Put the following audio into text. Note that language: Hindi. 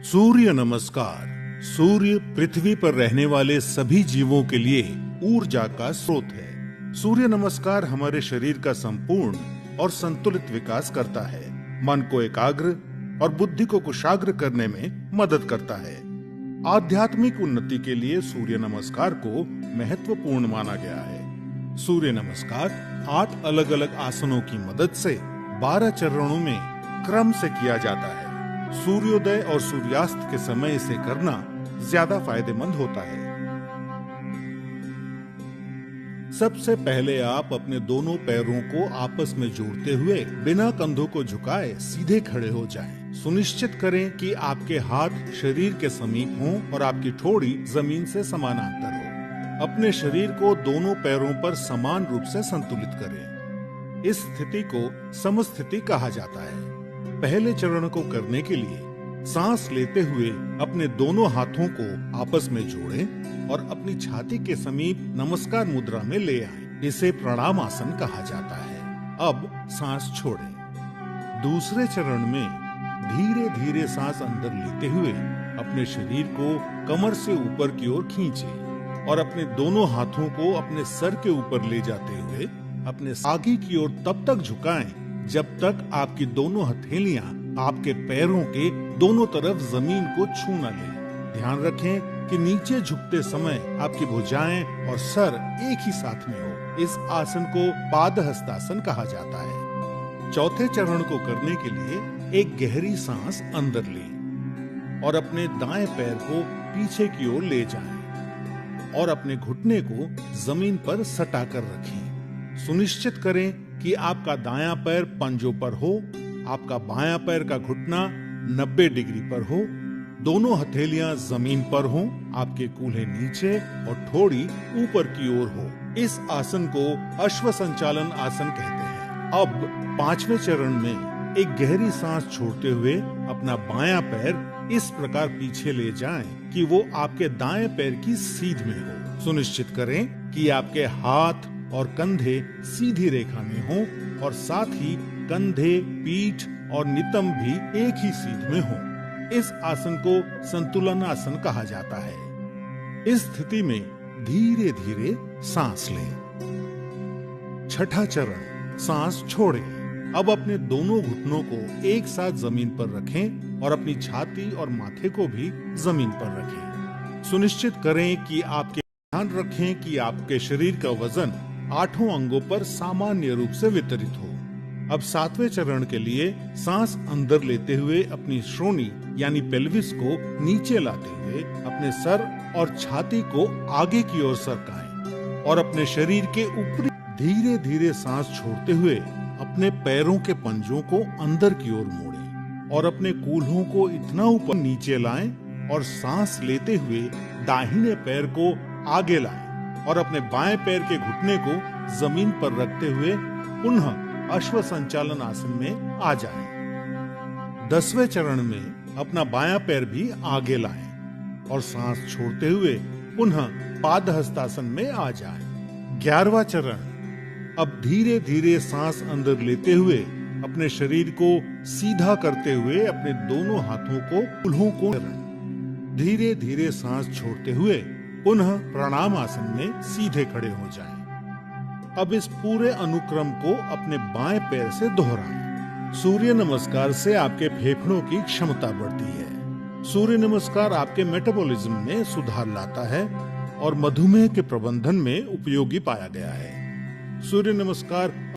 सूर्य नमस्कार। सूर्य पृथ्वी पर रहने वाले सभी जीवों के लिए ऊर्जा का स्रोत है। सूर्य नमस्कार हमारे शरीर का संपूर्ण और संतुलित विकास करता है, मन को एकाग्र और बुद्धि को कुशाग्र करने में मदद करता है। आध्यात्मिक उन्नति के लिए सूर्य नमस्कार को महत्वपूर्ण माना गया है। सूर्य नमस्कार 8 अलग अलग आसनों की मदद से 12 चरणों में क्रम से किया जाता है। सूर्योदय और सूर्यास्त के समय इसे करना ज्यादा फायदेमंद होता है। सबसे पहले आप अपने दोनों पैरों को आपस में जोड़ते हुए बिना कंधों को झुकाए सीधे खड़े हो जाएं। सुनिश्चित करें कि आपके हाथ शरीर के समीप हों और आपकी ठोड़ी जमीन से समानांतर हो। अपने शरीर को दोनों पैरों पर समान रूप से संतुलित करें। इस स्थिति को समस्थिति कहा जाता है। पहले चरण को करने के लिए सांस लेते हुए अपने दोनों हाथों को आपस में जोड़ें और अपनी छाती के समीप नमस्कार मुद्रा में ले आएं। इसे प्रणाम आसन कहा जाता है। अब सांस छोड़ें। दूसरे चरण में धीरे धीरे सांस अंदर लेते हुए अपने शरीर को कमर से ऊपर की ओर खींचें और अपने दोनों हाथों को अपने सर के ऊपर ले जाते हुए अपने आगे की ओर तब तक झुकाएं जब तक आपकी दोनों हथेलियां आपके पैरों के दोनों तरफ जमीन को छू न लें। ध्यान रखें कि नीचे झुकते समय आपकी भुजाएं और सर एक ही साथ में हो। इस आसन को पादहस्तासन कहा जाता है। चौथे चरण को करने के लिए एक गहरी सांस अंदर लें और अपने दाएं पैर को पीछे की ओर ले जाएं और अपने घुटने को जमीन पर सटा कर रखें। सुनिश्चित करें कि आपका दायां पैर पंजों पर हो, आपका बायां पैर का घुटना 90 डिग्री पर हो, दोनों हथेलियां जमीन पर हों, आपके कूल्हे नीचे और ठोड़ी ऊपर की ओर हो। इस आसन को अश्व संचालन आसन कहते हैं। अब 5वें चरण में एक गहरी सांस छोड़ते हुए अपना बायां पैर इस प्रकार पीछे ले जाएं कि वो आपके दाएं पैर की सीध में हो। सुनिश्चित करें कि आपके हाथ और कंधे सीधी रेखा में हों और साथ ही कंधे, पीठ और नितंब भी एक ही सीध में हों। इस आसन को संतुलन आसन कहा जाता है। इस स्थिति में धीरे धीरे सांस लें। छठा चरण, सांस छोड़ें। अब अपने दोनों घुटनों को एक साथ जमीन पर रखें और अपनी छाती और माथे को भी जमीन पर रखें। सुनिश्चित करें कि ध्यान रखें कि आपके शरीर का वजन 8 अंगों पर सामान्य रूप से वितरित हो। अब 7वें चरण के लिए सांस अंदर लेते हुए अपनी श्रोणी यानी पेल्विस को नीचे लाते हुए अपने सर और छाती को आगे की ओर सरकाएं और अपने शरीर के ऊपरी धीरे धीरे सांस छोड़ते हुए अपने पैरों के पंजों को अंदर की ओर मोड़ें और अपने कूल्हों को इतना ऊपर नीचे लाएं और सांस लेते हुए दाहिने पैर को आगे लाएं और अपने बाएं पैर के घुटने को जमीन पर रखते हुए पुनः अश्व संचालन आसन में आ जाएं। 10वें चरण में अपना बायां पैर भी आगे लाएं और सांस छोड़ते हुए पुनः पादहस्तासन में आ जाएं। 11वां चरण, अब धीरे धीरे सांस अंदर लेते हुए अपने शरीर को सीधा करते हुए अपने दोनों हाथों को कूल्हों को धीरे धीरे सांस छोड़ते हुए पुनः प्रणाम आसन में सीधे खड़े हो जाएं। अब इस पूरे अनुक्रम को अपने बाएं पैर से दोहराएं। सूर्य नमस्कार से आपके फेफड़ों की क्षमता बढ़ती है। सूर्य नमस्कार आपके मेटाबॉलिज्म में सुधार लाता है और मधुमेह के प्रबंधन में उपयोगी पाया गया है। सूर्य नमस्कार